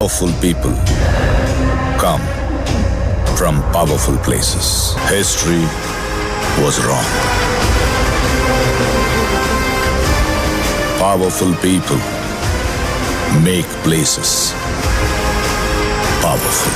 Powerful people come from powerful places. History was wrong. Powerful people make places powerful.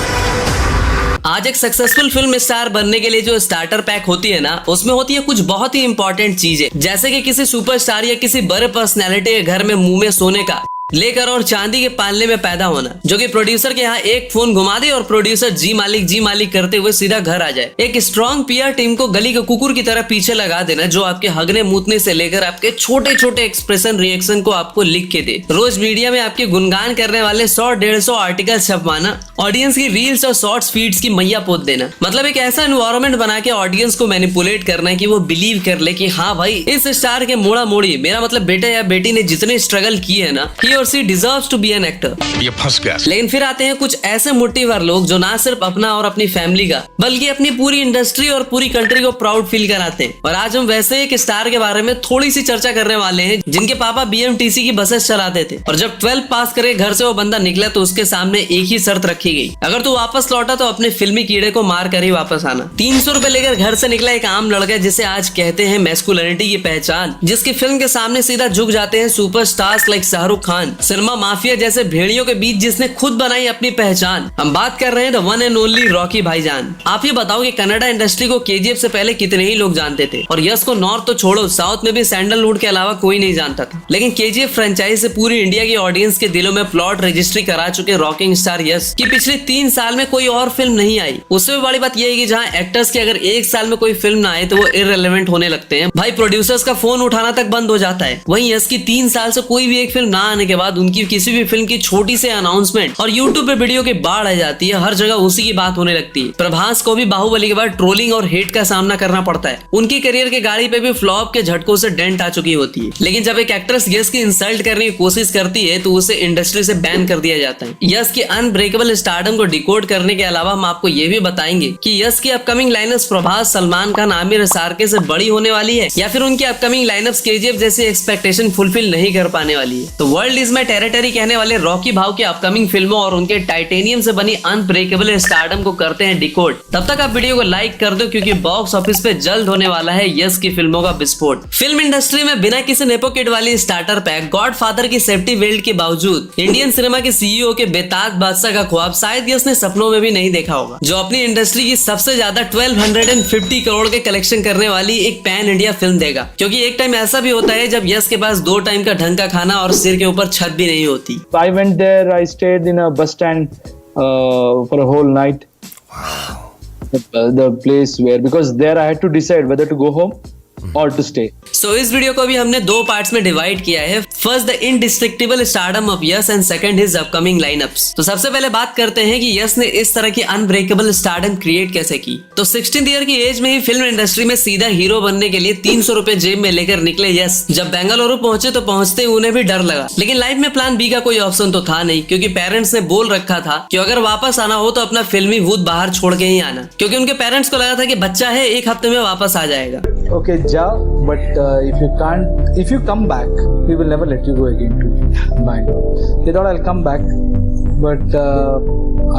आज एक successful film star बनने के लिए जो स्टार्टर पैक होती है ना, उसमें होती है कुछ बहुत ही इंपॉर्टेंट चीजें, जैसे कि किसी सुपरस्टार या किसी बड़े पर्सनैलिटी के घर में मुंह में सोने का लेकर और चांदी के पालने में पैदा होना, जो कि प्रोड्यूसर के यहाँ एक फोन घुमा दे और प्रोड्यूसर जी मालिक करते हुए सीधा घर आ जाए। एक स्ट्रॉन्ग पीआर टीम को गली के कुकुर की तरह पीछे लगा देना, जो आपके हगने मूतने से लेकर आपके छोटे छोटे एक्सप्रेशन रिएक्शन को आपको लिख के दे। रोज मीडिया में आपके गुणगान करने वाले 100-150 आर्टिकल छपवाना, ऑडियंस की रील्स और शॉर्ट्स फीड्स की मैया पोत देना। मतलब एक ऐसा एनवायरनमेंट बना के ऑडियंस को मैनिपुलेट करना है कि वो बिलीव कर ले कि हाँ भाई, इस स्टार के मोड़ा मोड़ी मेरा मतलब बेटा या बेटी ने जितने स्ट्रगल किए है ना, he or she deserves to be an actor। ये फंस गया। लेकिन फिर आते हैं कुछ ऐसे मोटिवर लोग जो ना सिर्फ अपना और अपनी फैमिली का बल्कि अपनी पूरी इंडस्ट्री और पूरी कंट्री को प्राउड फील कराते हैं। और आज हम वैसे एक स्टार के बारे में थोड़ी सी चर्चा करने वाले हैं, जिनके पापा BMTC की बसेस चलाते थे और जब 12 पास करे घर से वो बंदा निकला तो उसके सामने एक ही शर्त रखी गई, अगर तू वापस लौटा तो अपने फिल्मी कीड़े को मार कर ही वापस आना। 300 रुपए लेकर घर से निकला एक आम लड़का, जिसे आज कहते हैं मैस्कुलिनिटी की पहचान, जिसकी फिल्म के सामने सीधा झुक जाते हैं superstars like Shahrukh Khan, cinema mafia जैसे भेड़ियों के बीच जिसने खुद बनाई अपनी पहचान। हम बात कर रहे हैं the one and only Rocky भाईजान। आप ये बताओ कि कन्नड़ा इंडस्ट्री को KGF से पहले कितने ही लोग जानते थे, और यस को नॉर्थ तो छोड़ो, साउथ में भी सैंडलवुड के अलावा कोई नहीं जानता था। लेकिन KGF फ्रेंचाइज से पूरी इंडिया की ऑडियंस के दिलों में प्लॉट रजिस्ट्री करा चुके रॉकिंग स्टार यस की पिछले 3 साल में कोई और फिल्म नहीं आई। उससे भी बड़ी बात यह है कि जहाँ एक्टर्स की अगर 1 साल में कोई फिल्म ना आए तो वो इररिलेवेंट होने लगते हैं। भाई प्रोड्यूसर्स का फोन उठाना तक बंद हो जाता है। वहीं यस की 3 साल से कोई भी एक फिल्म ना आने के बाद उनकी किसी भी फिल्म की छोटी से अनाउंसमेंट और यूट्यूब पे वीडियो की बाढ़ आ जाती है। हर जगह उसी की बात होने लगती है। प्रभास को भी बाहुबली के बाद ट्रोलिंग और हेट का सामना करना पड़ता है। उनकी करियर के गाड़ी पे भी फ्लॉप के झटकों से डेंट आ चुकी होती है। लेकिन जब एक एक्ट्रेस यस की इंसल्ट करने की कोशिश करती है तो उसे इंडस्ट्री से बैन कर दिया जाता है। यस की अनब्रेकेबल स्टारडम को डिकोड करने के अलावा हम आपको ये भी बताएंगे कि यस की अपकमिंग लाइनअप्स प्रभास, सलमान खान, आमिर, सार्के से बड़ी होने वाली है या फिर उनकी अपकमिंग लाइनअप्स KGF जैसी एक्सपेक्टेशन फुलफिल नहीं कर पाने वाली है। तो वर्ल्ड इज माय टेरिटरी कहने वाले रॉकी भाव के अपकमिंग फिल्मों और उनके टाइटेनियम से बनी अनब्रेकेबल स्टारडम को करते हैं डिकोड। तब तक आप वीडियो को लाइक कर दो, क्योंकि बॉक्स ऑफिस पे जल्द होने वाला है यस की फिल्मों का विस्फोट। फिल्म इंडस्ट्री में बिना किसी नेपो किड वाली स्टार्टर पैक, गॉडफादर की सेफ्टी बेल्ट के बावजूद इंडियन सिनेमा के CEO के बेताज बादशाह का ख्वाब शायद यस ने सपनों में भी नहीं देखा होगा, जो अपनी इंडस्ट्री की सबसे ज्यादा 1250 करोड़ के कलेक्शन करने वाली एक पैन इंडिया फिल्म देगा। क्योंकि एक टाइम ऐसा भी होता है जब यस के पास 2 टाइम का ढंग का खाना और सिर के ऊपर छत भी नहीं होती। I went there, I stayed in a bus stand for a whole night. Wow. The place where, because there I had to decide whether to go home or to stay. So इस video को भी हमने 2 parts में divide किया है। First the indestructible stardom of Yash and second his upcoming lineups. तो सबसे पहले बात करते हैं कि यस ने इस तरह की अनब्रेकेबल स्टारडम क्रिएट कैसे की। तो 16 ईयर की एज में ही फिल्म इंडस्ट्री में सीधा हीरो बनने के लिए 300 रुपए जेब में लेकर निकले यस। जब बेंगलुरु पहुंचे तो पहुंचते उन्हें भी डर लगा, लेकिन लाइफ में प्लान बी का कोई ऑप्शन तो था नहीं, क्योंकि पेरेंट्स ने बोल रखा था कि अगर वापस आना हो तो अपना फिल्मी भूत बाहर छोड़ के ही आना, क्योंकि उनके पेरेंट्स को लगा था कि बच्चा है 1 हफ्ते में वापस आ जाएगा। Okay, जाओ, but if you come back, we will never let you go again to Bangalore. They thought I'll come back, but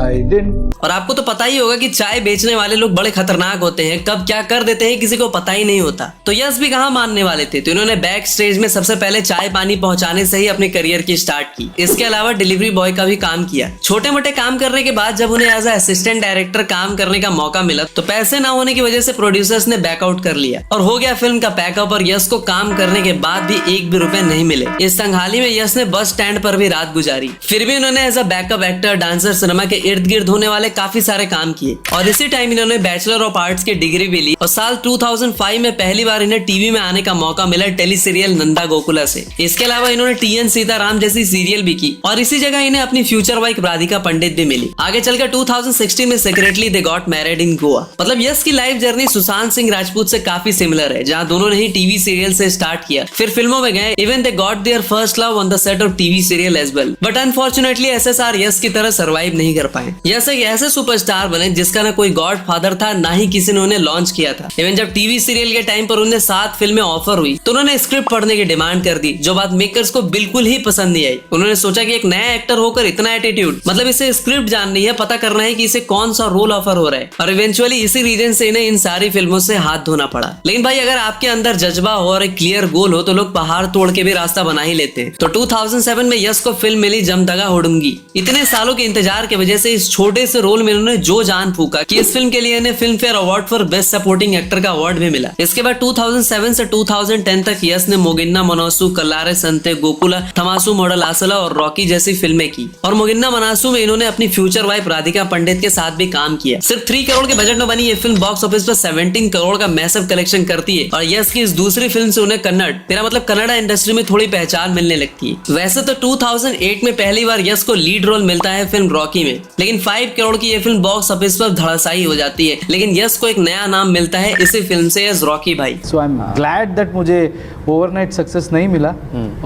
I didn't. और आपको तो पता ही होगा कि चाय बेचने वाले लोग बड़े खतरनाक होते हैं, कब क्या कर देते हैं किसी को पता ही नहीं होता। तो यस भी कहाँ मानने वाले थे, तो इन्होंने बैक स्टेज में सबसे पहले चाय पानी पहुंचाने से ही अपनी करियर की स्टार्ट की। इसके अलावा डिलीवरी बॉय का भी काम किया। छोटे मोटे काम करने के बाद जब उन्हें एज असिस्टेंट डायरेक्टर काम करने का मौका मिला तो पैसे ना होने की वजह से प्रोड्यूसर्स ने बैकआउट कर लिया और हो गया फिल्म का पैकअप। और यस को काम करने के बाद भी 1 भी रुपए नहीं मिले। इस संघाली में यस ने बस स्टैंड पर भी रात गुजारी। फिर भी उन्होंने as a backup actor, dancer, cinema के इर्द गिर्द होने वाले काफी सारे काम किए और इसी टाइम इन्होंने बैचलर ऑफ आर्ट्स की डिग्री भी ली। और साल 2005 में पहली बार इन्हें टीवी में आने का मौका मिला टेली सीरियल नंदा गोकुला से। इसके अलावा इन्होंने TN सीताराम जैसी सीरियल भी की और इसी जगह इन्हें अपनी फ्यूचर वाइफ राधिका पंडित भी मिली। आगे चलकर 2016 में secretly they got married in Goa. मतलब यस की लाइफ जर्नी सुशांत सिंह राजपूत से काफी सिमिलर है, जहाँ दोनों ने ही टीवी सीरियल से स्टार्ट किया, फिर फिल्मों में गए। Even they got their first love on the set of TV serial as well. But unfortunately SSR Yash की तरह सरवाइव नहीं कर पाए। यश एक ऐसे सुपरस्टार बने जिसका ना कोई गॉड फादर था, ना ही किसी ने उन्हें लॉन्च किया था। इवन जब टीवी सीरियल के टाइम पर उन्हें 7 फिल्में ऑफर हुई तो उन्होंने स्क्रिप्ट पढ़ने की डिमांड कर दी, जो बात मेकर्स को बिल्कुल ही पसंद नहीं आई। उन्होंने सोचा कि एक नया एक्टर होकर इतना एटीट्यूड, मतलब इसे स्क्रिप्ट जाननी है, पता करना है कि इसे कौन सा रोल ऑफर हो रहा है, और इवेंचुअली इसी रीजन से इन्हें इन सारी फिल्मों से हाथ धोना पड़ा। लेकिन भाई अगर आपके अंदर जज्बा हो और एक क्लियर गोल हो तो लोग पहाड़ तोड़ के भी रास्ता बना ही लेते हैं। तो 2007 में यश को फिल्म मिली जमदगा होडुंगी। इतने सालों के इंतजार की वजह से इस छोटे से रोल में उन्होंने जो जान फूका कि इस फिल्म के लिए इन्हें film fair award for best supporting actor का अवार्ड भी मिला। इसके बाद 2007 से 2010 तक यश ने मोगिन्ना मनोसू, कल्लारे संते, गोकुला, थमासु मॉडल आसला और रॉकी जैसी फिल्में की। और मोगिन्ना मनासू में इन्होंने अपनी फ्यूचर वाइफ राधिका पंडित के साथ भी काम किया। सिर्फ 3 करोड़ के बजट में बनी ये फिल्म बॉक्स ऑफिस पर 17 करोड़ का मैसिव कलेक्शन करती है, और यश की इस दूसरी फिल्म से उन्हें कन्नड़ा इंडस्ट्री में थोड़ी पहचान मिलने लगती है। वैसे तो 2008 में पहली बार यश को लीड रोल मिलता है फिल्म रॉकी में, लेकिन 5 करोड़ की ये फिल्म बॉक्स ऑफिस पर धड़ासाई हो जाती है। लेकिन यश को एक नया नाम मिलता है इसी फिल्म से, एज रॉकी भाई। सो आई एम ग्लैड दैट मुझे ओवरनाइट सक्सेस नहीं मिला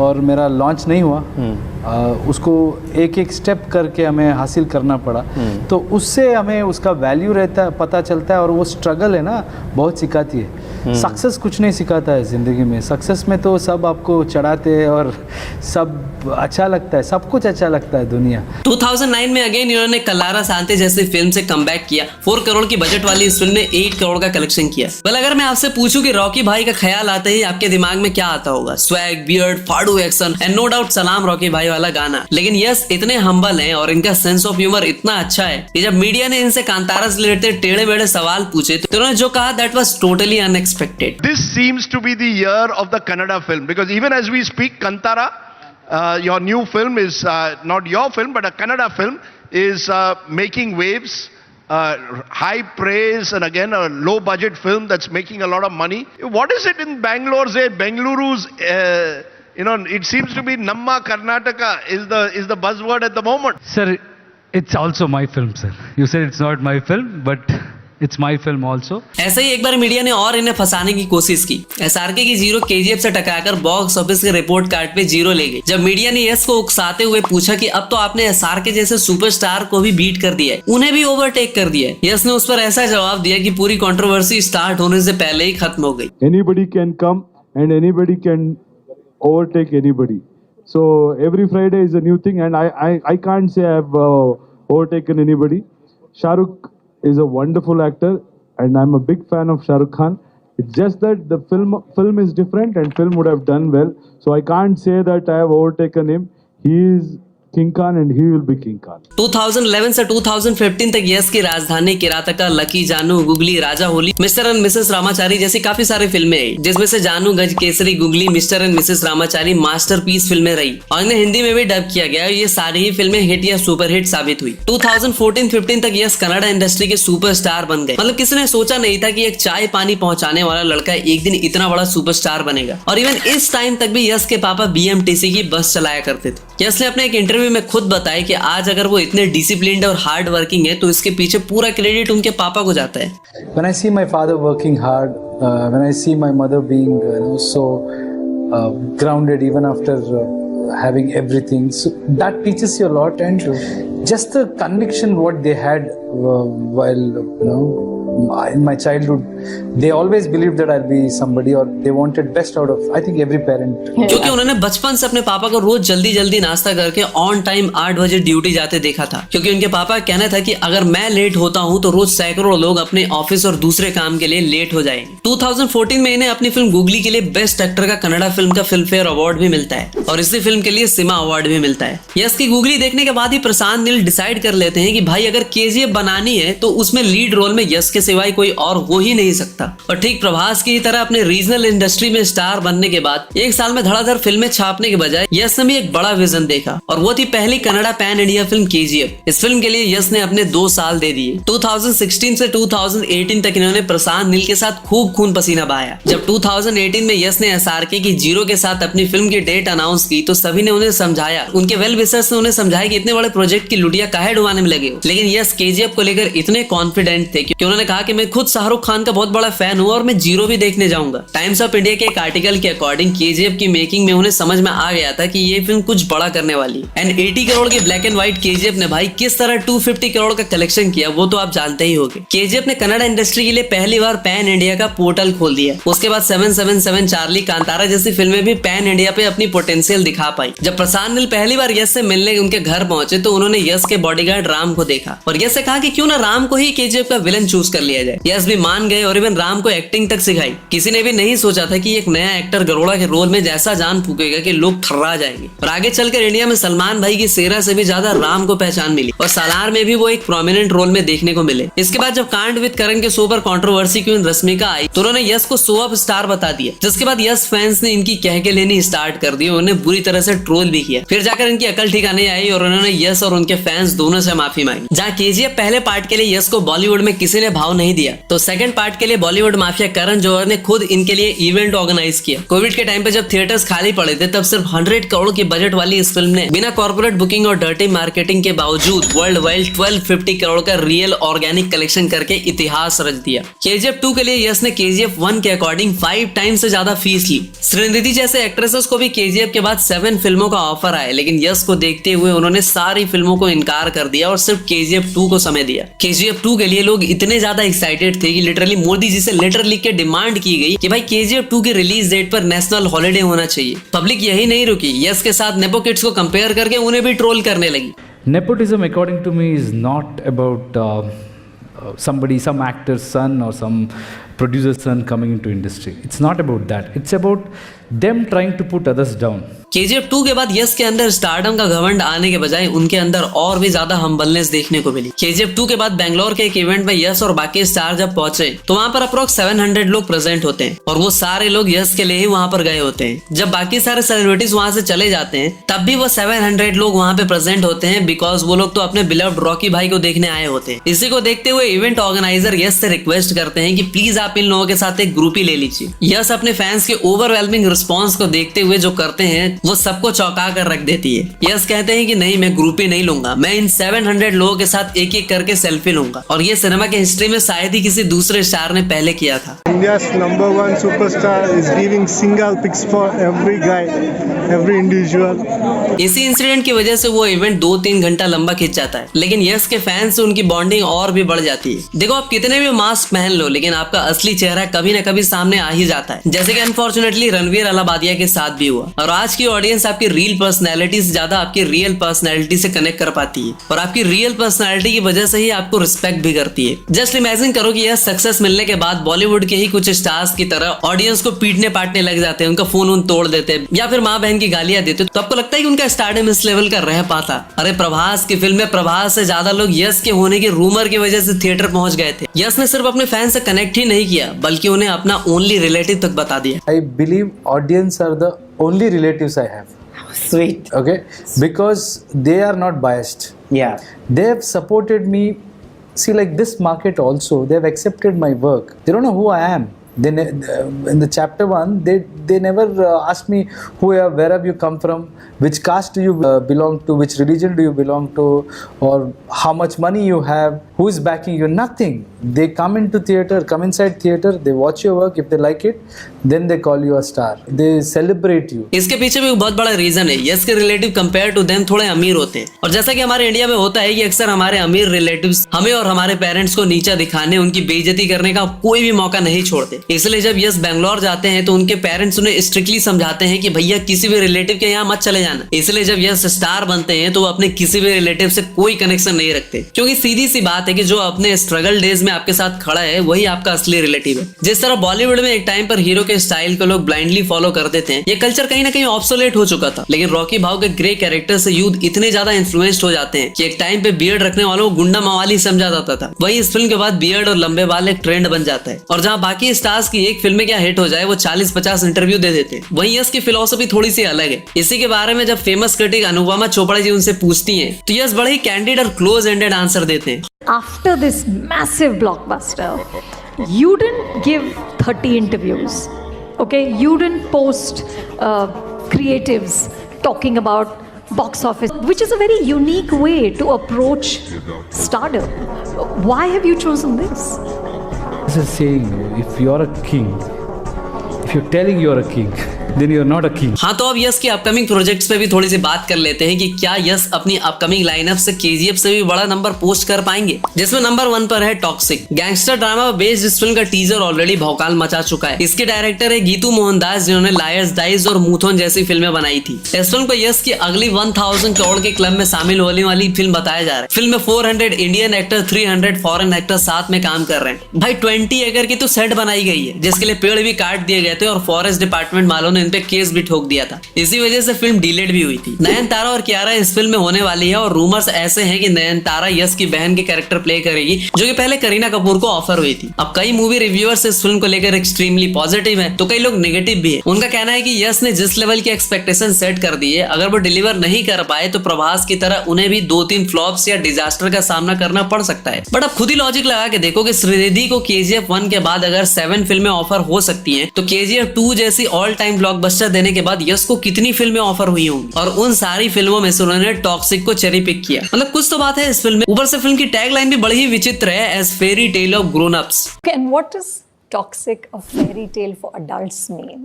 और मेरा लॉन्च नहीं हुआ। उसको एक एक स्टेप करके हमें हासिल करना पड़ा, तो उससे हमें उसका वैल्यू रहता है, पता चलता है, और वो स्ट्रगल है ना बहुत सिखाती है। सक्सेस कुछ नहीं सिखाता है ज़िंदगी में। सक्सेस में तो सब आपको चढ़ाते हैं और सब अच्छा लगता है, सब कुछ अच्छा लगता है दुनिया। 2009 में अगेन इन्होंने कल्लारा सांते जैसी फिल्म से कमबैक किया। 4 करोड़ की बजट वाली इस फिल्म ने 8 करोड़ का कलेक्शन किया। वेल अगर मैं आपसे पूछूं कि रॉकी भाई का ख्याल आते ही आपके दिमाग में क्या आता होगा? स्वैग, बियर्ड, फाड़ू एक्शन एंड नो डाउट सलाम रॉकी भाई वाला गाना। लेकिन यस इतने हम्बल हैं और इनका सेंस ऑफ ह्यूमर इतना अच्छा है कि जब मीडिया ने इनसे कांतारा से रिलेटेड टेढ़े मेढ़े सवाल पूछे तो उन्होंने जो कहा that was totally unexpected. This seems to be the year of the Kannada film, because even as we speak, Kantara, your new film is not your film but a Kannada film, is making waves, high praise, and again a low budget film that's making a lot of money. What is it in Bangalore? Say Bengaluru's it seems to be Namma Karnataka is the buzzword at the moment. Sir, it's also my film, sir. You said it's not my film, but it's my film also. ऐसे ही एक बार media ने और इन्हें फंसाने की कोशिश की। SRK की 0 केजीएफ से टकराकर बॉक्स ऑफिस के रिपोर्ट कार्ड पे 0 ले गई। जब मीडिया ने यश को उकसाते हुए पूछा कि अब तो आपने एसआरके जैसे सुपरस्टार को भी बीट कर दिया है, उन्हें भी ओवरटेक कर दिया है, यश ने उस पर ऐसा जवाब दिया कि पूरी कंट्रोवर्सी स्टार्ट होने से पहले ही खत्म हो गई। Anybody can come and anybody can overtake anybody. So every Friday is a new thing, and I can't say I've overtaken anybody. Shah Rukh is a wonderful actor, and I'm a big fan of Shah Rukh Khan. It's just that the film is different, and film would have done well. So I can't say that I have overtaken him. He is King Khan and he will be King Khan. 2011 से 2015 तक यश की राजधानी, किरातका, lucky, जानू, googly, Raja Holi, mister and Mrs Ramachari जैसी काफी सारी फिल्में आई, जिसमें से जानू, गज Kesari, googly, mister and Mrs Ramachari masterpiece फिल्में रही और इन्हें हिंदी में भी डब किया गया। ये सारी ही फिल्में हिट या सुपरहिट साबित हुई। 2014-15 तक यश कन्नड़ा इंडस्ट्री के सुपरस्टार बन गए। मतलब किसी ने सोचा नहीं था कि एक चाय पानी पहुंचाने वाला लड़का एक दिन इतना बड़ा सुपरस्टार बनेगा। और इवन इस टाइम तक भी यश के पापा बीएमटीसी की बस चलाया करते थे। यश ने अपने एक इंटरव्यू में खुद बताया कि आज अगर वो इतने डिसिप्लिन्ड और हार्ड वर्किंग है तो इसके पीछे पूरा क्रेडिट उनके पापा को जाता है। When I see my father working hard, when I see my mother being so grounded even after having everything, so that teaches you a lot, and just the conviction what they had while in my childhood, they always believed that I'll be somebody, or they wanted best out of, I think, every parent. क्योंकि उन्होंने बचपन से अपने पापा को रोज जल्दी जल्दी नाश्ता करके ऑन टाइम 8 बजे ड्यूटी जाते देखा था। क्योंकि उनके पापा का कहना था कि अगर मैं लेट होता हूँ तो रोज सैकड़ों लोग अपने ऑफिस और दूसरे काम के लिए लेट हो जाएंगे। 2014 में इन्हें अपनी फिल्म गुगली के लिए बेस्ट एक्टर का कन्नड़ा फिल्म का फिल्म फेयर अवार्ड भी मिलता है और इसी फिल्म के लिए सिमा अवार्ड भी मिलता है। यश की गुगली देखने के बाद ही प्रशांत नील डिसाइड कर लेते हैं कि भाई अगर केजीएफ बनानी है तो उसमें लीड रोल में यश के सिवाय कोई और हो ही नहीं सकता। और ठीक प्रभास की तरह अपने रीजनल इंडस्ट्री में स्टार बनने के बाद 1 साल में धड़ाधड़ फिल्में छापने के बजाय यश ने भी एक बड़ा विजन देखा और वो थी पहली Kannada pan India film KGF. इस फिल्म के लिए यश ने अपने 2 साल दे दिए। 2016 से 2018 तक इन्होंने प्रशांत नील के साथ खूब खून पसीना बहाया। जब 2018 में यश ने एसआरके की 0 के साथ अपनी फिल्म की डेट अनाउंस की तो सभी ने उन्हें समझाया, उनके वेल विशर्स ने उन्हें समझाया कि इतने बड़े प्रोजेक्ट की लुटिया काहे डुबाने में लगे हो। लेकिन यश केजीएफ को लेकर इतने कॉन्फिडेंट थे कि उन्होंने कहा कि मैं खुद शाहरुख खान का बहुत बड़ा फैन हूँ और मैं जीरो भी देखने जाऊंगा। टाइम्स ऑफ इंडिया के एक आर्टिकल के अकॉर्डिंग केजीएफ की मेकिंग में उन्हें समझ में आ गया था कि ये फिल्म कुछ बड़ा करने वाली है। एंड 80 करोड़ की ब्लैक एंड व्हाइट केजीएफ ने भाई किस तरह 250 करोड़ का कलेक्शन किया वो तो आप जानते ही होंगे। केजीएफ ने कन्नड़ इंडस्ट्री के लिए पहली बार पैन इंडिया का पोर्टल खोल दिया। उसके बाद 777 चार्ली, कांतारा जैसी फिल्में भी पैन इंडिया पे अपनी पोटेंशियल दिखा पाई। जब प्रशांत नील पहली बार यश से मिलने उनके घर पहुंचे तो उन्होंने यश के बॉडीगार्ड राम को देखा और यश से कहा कि क्यों ना राम को ही केजीएफ का विलन चूज कर लिया जाए। यश भी मान गए और इवन राम को एक्टिंग तक सिखाई। किसी ने भी नहीं सोचा था कि एक नया एक्टर गरोड़ा के रोल में जैसा जान फूकेगा कि लोग ठर्रा जाएंगे। और आगे चलकर इंडिया में सलमान भाई की सेरा से भी ज्यादा राम को पहचान मिली और सालार में भी वो एक प्रोमिनेंट रोल में देखने को मिले। इसके बाद जब कांड विद करण के शो पर कंट्रोवर्सी क्वीन रश्मिका आई तो उन्होंने यश को शो ऑफ स्टार बता दिया, जिसके बाद यश फैंस ने इनकी कह के लेनी स्टार्ट कर दी। उन्हें बुरी तरह से ट्रोल भी किया। फिर जाकर इनकी अकल ठिकाने आई और उन्होंने यश और उनके फैंस दोनों से माफी मांगी। जहाँ केजीएफ पहले पार्ट के लिए यश को बॉलीवुड में किसी ने भाव नहीं दिया तो सेकंड पार्ट के लिए बॉलीवुड माफिया करण जौहर ने खुद इनके लिए इवेंट ऑर्गेनाइज किया। कोविड के टाइम पे जब थिएटर्स खाली पड़े थे तब सिर्फ 100 करोड़ की बजट वाली इस फिल्म ने बिना कॉर्पोरेट बुकिंग और डर्टी मार्केटिंग के बावजूद वर्ल्ड वाइड 1250 करोड़ का रियल ऑर्गेनिक कलेक्शन करके इतिहास रच दिया। केजीएफ 2 के लिए यश ने केजीएफ 1 के अकॉर्डिंग 5 टाइम्स से ज्यादा फीस ली। श्रीनिधि जैसे एक्ट्रेसेस को भी केजीएफ के बाद 7 फिल्मों का ऑफर आया, लेकिन यश को देखते हुए उन्होंने सारी फिल्मों को इनकार कर दिया और सिर्फ केजीएफ 2 को समय दिया। केजीएफ 2 के लिए लोग इतने ज्यादा एक्साइटेड थे कि लिटरली मोदी जी से लेटर लिख के डिमांड की गई कि भाई केजीएफ 2 की रिलीज डेट पर नेशनल हॉलिडे होना चाहिए। पब्लिक यही नहीं रुकी, यश के साथ नेपो किड्स को कंपेयर करके उन्हें भी ट्रोल करने लगी। Nepotism, according to me, is not about some actor's son or some producer's son coming into industry. It's not about that. It's about them trying to put others down. KGF 2 के बाद यश के अंदर stardom का घमंड आने के बजाय उनके अंदर और भी ज्यादा हम्बलनेस देखने को मिली। केजीएफ 2 के बाद बेंगलोर के एक इवेंट में यश और बाकी स्टार जब पहुंचे तो वहां पर अप्रोक्स 700 लोग प्रेजेंट होते हैं और वो सारे लोग यश के लिए ही वहां पर गए होते हैं। जब बाकी सारे सेलिब्रिटीज वहां से चले जाते हैं तब भी वो 700 लोग वहां पे प्रेजेंट होते हैं बिकॉज वो लोग तो अपने बिलव्ड रॉकी भाई को देखने आए होते हैं। इसी को देखते हुए इवेंट ऑर्गेनाइजर यश से रिक्वेस्ट करते हैं कि प्लीज आप इन लोगों के साथ एक ग्रुप ही ले लीजिए। यश अपने फैंस के ओवरवेलमिंग रिस्पॉन्स को देखते हुए जो करते हैं वो सबको चौंका कर रख देती है। यश कहते हैं कि नहीं, मैं ग्रुप ही नहीं लूंगा, मैं इन 700 लोगों के साथ एक एक करके सेल्फी लूंगा। और ये सिनेमा के हिस्ट्री में शायद ही किसी दूसरे स्टार ने पहले किया था। India's #1 superstar is giving single pics for every guy, every individual. इसी इंसिडेंट की वजह से वो इवेंट 2-3 घंटा लंबा खिंच जाता है, लेकिन यश के फैंस से उनकी बॉन्डिंग और भी बढ़ जाती है। देखो, आप कितने भी मास्क पहन लो लेकिन आपका असली चेहरा कभी ना कभी सामने आ ही जाता है, जैसे कि अनफॉर्चुनेटली रणवीर अलाहाबादिया के साथ भी हुआ। और आज की ऑडियंस आपकी रील पर्सनैलिटी से ज्यादा आपकी रियल पर्सनैलिटी से कनेक्ट कर पाती है और आपकी रियल पर्सनैलिटी की वजह से ही आपको रिस्पेक्ट भी करती है। जस्ट इमेजिन करो कि यह सक्सेस मिलने के बाद बॉलीवुड के ही कुछ स्टार्स की तरह ऑडियंस को पीटने पाटने लग जाते हैं, उनका फोन उन तोड़ देते हैं या फिर माँ बहन की गालियां देते, तो आपको लगता है कि उनका स्टारडम इस लेवल का रह पाता? अरे प्रभास की फिल्म में प्रभास से ज्यादा लोग यश के होने के रूमर की वजह से थिएटर पहुंच गए थे। यश ने सिर्फ अपने फैन से कनेक्ट ही नहीं किया बल्कि उन्हें अपना ओनली रिलेटिव तक बता दिया। I believe audience are the only relatives I have. Sweet. Okay, because they are not biased. Yeah. They have supported me. See, like this market also, they have accepted my work. They don't know who I am. In the chapter 1, they never asked me where have you come from, which caste do you belong to, which religion do you belong to, or how much money you have, who is backing you. Nothing. They come inside theater, they watch your work. If they like it, then they call you a star. They celebrate you. इसके पीछे भी एक बहुत बड़ा reason है। Yes के relative compare to them थोड़े अमीर होते हैं और जैसा कि हमारे इंडिया में होता है कि अक्सर हमारे अमीर रिलेटिव्स हमें और हमारे पेरेंट्स को नीचा दिखाने, उनकी बेइज्जती करने का कोई भी मौका नहीं छोड़ते। इसलिए जब यस बेंगलोर जाते हैं तो उनके पेरेंट्स उन्हें स्ट्रिक्टली समझाते हैं कि भैया किसी भी रिलेटिव के यहाँ मत चले जाना। इसलिए जब यस स्टार बनते हैं तो वो अपने किसी भी रिलेटिव से कोई कनेक्शन नहीं रखते, क्योंकि सीधी सी बात है कि जो अपने स्ट्रगल डेज में आपके साथ खड़ा है वही आपका असली रिलेटिव है। जिस तरह बॉलीवुड में एक टाइम पर हीरो के स्टाइल को लोग ब्लाइंडली फॉलो करते थे, ये कल्चर कहीं ना कहीं ऑब्सोलेट हो चुका था। लेकिन रॉकी भाव के ग्रे कैरेक्टर से यूथ इतने ज्यादा इन्फ्लुएंस्ड हो जाते हैं कि एक टाइम पे बियर्ड रखने वालों को गुंडा मवाली समझा जाता था। वही इस फिल्म के बाद बियर्ड और लंबे बाल एक ट्रेंड बन जाता है और जहाँ बाकी स्टार्स की एक फिल्म में क्या हिट हो जाए वो 40-50 इंटरव्यू दे देते हैं, वहीं यश की फिलॉसफी थोड़ी सी अलग है। इसी के बारे में जब फेमस क्रिटिक अनुपमा चोपड़ा जी उनसे पूछती हैं तो यश बड़े ही कैंडिड और क्लोज एंडेड आंसर देते हैं। After this massive blockbuster, you didn't give 30 interviews, okay? You didn't post creatives talking about box office, which is a very unique way to approach stardom. Why have you chosen this? This is saying, if you're a king, if you're telling you're a king, then you're not a king. हाँ, तो अब yes की upcoming projects पे भी थोड़ी सी बात कर लेते हैं कि क्या यस अपनी अपकमिंग लाइनअप से केजीएफ से भी बड़ा नंबर पोस्ट कर पाएंगे, जिसमें नंबर 1 पर है टॉक्सिक। गैंगस्टर ड्रामा बेस्ड इस फिल्म का टीजर ऑलरेडी भौकाल मचा चुका है। इसके डायरेक्टर है गीतू मोहनदास, जिन्होंने लायर्स डाइज और मूथोन जैसी फिल्में बनाई थी। इस फिल्म को यस की अगली 1000 करोड़ के क्लब में शामिल होने वाली फिल्म बताया जा रहा है। फिल्म में 400 इंडियन एक्टर, 300 फॉरेन एक्टर साथ में काम कर रहे हैं। भाई 20 एकड़ की तो सेट बनाई गई है, जिसके लिए पेड़ भी काट दिए गए थे और फॉरेस्ट डिपार्टमेंट वालों ने इन पे केस भी ठोक दिया था। इसी वजह से फिल्म डिलेड भी हुई थी। नयनतारा और कियारा इस फिल्म में होने वाली है और रूमर्स ऐसे हैं कि नयनतारा यस की बहन के कैरेक्टर प्ले करेगी, जो कि पहले करीना कपूर को ऑफर हुई थी। अब कई मूवी रिव्यूअर्स इस फिल्म को लेकर एक्सट्रीमली पॉजिटिव हैं, तो कई लोग नेगेटिव भी है। उनका कहना है कि यस ने जिस लेवल की एक्सपेक्टेशन सेट कर दी है, अगर वो डिलीवर नहीं कर पाए तो प्रभास की तरह उन्हें भी 2-3 फ्लॉप्स या डिजास्टर का सामना करना पड़ सकता है। बट अब खुद ही लॉजिक लगा के देखो कि श्रीनिधि को KGF 1 के बाद अगर 7 फिल्में ऑफर हो सकती हैं, तो KGF 2 जैसी ऑल टाइम ब्लॉकबस्टर देने के बाद यस को कितनी फिल्में ऑफर हुई होंगी, और उन सारी फिल्मों में से उन्होंने टॉक्सिक को चेरी पिक किया। मतलब कुछ तो बात है इस फिल्म में। ऊपर से फिल्म की टैगलाइन भी बड़ी ही विचित्र है, as fairy tale of grown ups. And what does toxic, a fairy tale for adults mean?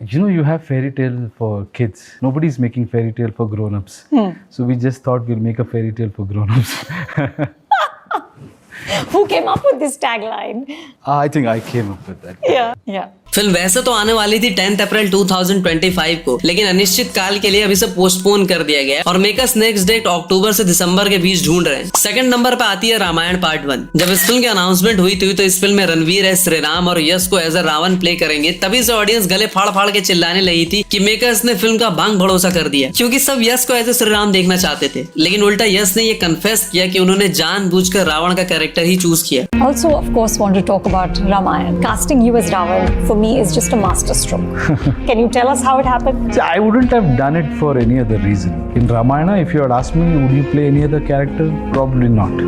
You know, you have fairy tale for kids. Nobody's making fairy tale for grown-ups. So we just thought we'll make a fairy tale for grown-ups. Who came up with this tagline? I think I came up with that. Yeah. Film वैसे तो आने वाली थी 10 अप्रैल 2025 को, लेकिन अनिश्चित काल के लिए अभी से पोस्टपोन कर दिया गया और मेकर्स नेक्स्ट डेट अक्टूबर से दिसंबर के बीच ढूंढ रहे हैं। सेकंड नंबर पे आती है रामायण पार्ट 1। जब इस फिल्म की अनाउंसमेंट हुई थी तो इस फिल्म में रणवीर एस श्रीराम और यश को एज अ रावण प्ले करेंगे। तभी से ऑडियंस गले फाड़ फाड़ के चिल्लाने लगी थी कि मेकर्स ने फिल्म का भांग भरोसा कर दिया, क्योंकि सब यश को एज अ श्रीराम देखना चाहते थे। लेकिन उल्टा यश ने ये कन्फेस किया कि उन्होंने जानबूझकर रावण का कैरेक्टर ही चूज किया। Also, of course, want to talk about Ramayan. Casting you as Ravan for me is just a masterstroke. Can you tell us how it happened? See, I wouldn't have done it for any other reason. In Ramayana, if you had asked me, would you play any other character? Probably not.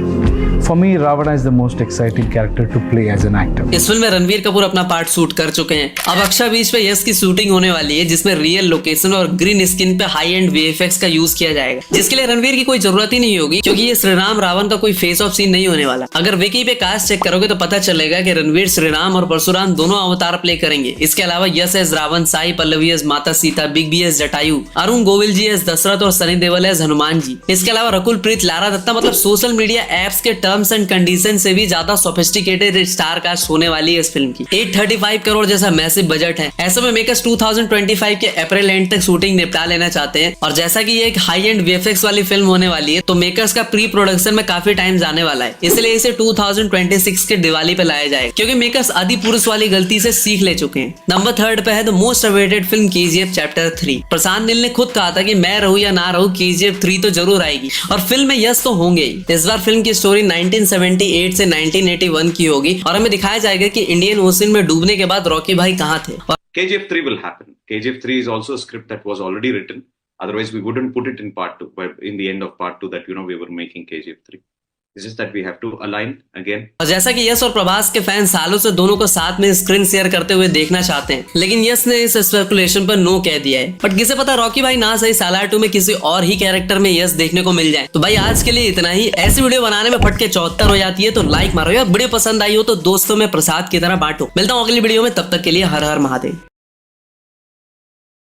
For me, Ravana is the most exciting character to play as an actor. इस film में रणवीर कपूर अपना part shoot कर चुके हैं। अब अक्षा बीच पे यश की shooting होने वाली है, जिसमें रियल लोकेशन और ग्रीन स्किन पे हाई एंड VFX का यूज किया जाएगा, जिसके लिए रणवीर की कोई जरूरत ही नहीं होगी, क्योंकि ये श्रीराम रावण का कोई फेस ऑफ सीन नहीं होने वाला। अगर विकी पे कास्ट चेक करोगे तो पता चलेगा कि रणवीर श्रीराम और परशुराम दोनों अवतार प्ले करेंगे। इसके अलावा Yash as Ravan, Sai Pallavi as Mata Sita, Big B as Jatayu, Arun Govil ji as Dashrath और सनी देओल एज हनुमान जी। इसके अलावा रकुल प्रीत, लारा दत्ता, मतलब सोशल मीडिया एप्स के टर्म्स एंड कंडीशन से भी ज्यादा सोफिस्टिकेटेड स्टार कास्ट होने वाली है इस फिल्म की। 835 करोड़ जैसा मैसिव बजट है। ऐसे में मेकर्स 2025 के अप्रैल एंड तक शूटिंग निपटा लेना चाहते हैं, और जैसा कि ये एक हाई एंड VFX वाली फिल्म होने वाली है, तो मेकर्स का प्री प्रोडक्शन में काफी टाइम जाने वाला है। इसलिए इसे 2026 के दिवाली पे लाया जाएगा, क्योंकि मेकर्स आदि पुरुष वाली गलती से सीख ले चुके हैं। नंबर 3 पे है the most awaited film KGF chapter 3। Prashanth Neel ने खुद कहा था कि मैं रहूं या ना रहूं, KGF 3 तो जरूर आएगी, और फिल्म में यश तो होंगे ही। इस बार फिल्म की स्टोरी 1978 से 1981 की होगी, और हमें दिखाया जाएगा कि इंडियन ओशन में डूबने के बाद रॉकी भाई कहाँ थे। KGF 3 will happen. KGF 3 is also a script that was already written. Otherwise, we wouldn't put it in part 2. But in the end of part 2, that we were making KGF 3. It's just that we have to align again. और जैसा कि यश और प्रभास के fan सालों से दोनों को साथ में स्क्रीन शेयर करते हुए देखना चाहते हैं, लेकिन यश ने इस स्पेकुलेशन पर नो कह दिया है। बट किसे पता रॉकी भाई ना सही सालार 2 में किसी और ही कैरेक्टर में यश देखने को मिल जाए। तो भाई आज के लिए इतना ही। ऐसी वीडियो बनाने में फटके 74 हो जाती है, तो लाइक मारो, और वीडियो पसंद आई हो तो दोस्तों में प्रसाद की तरह बांटो। मिलता हूँ अगली वीडियो में, तब तक के लिए हर हर महादेव।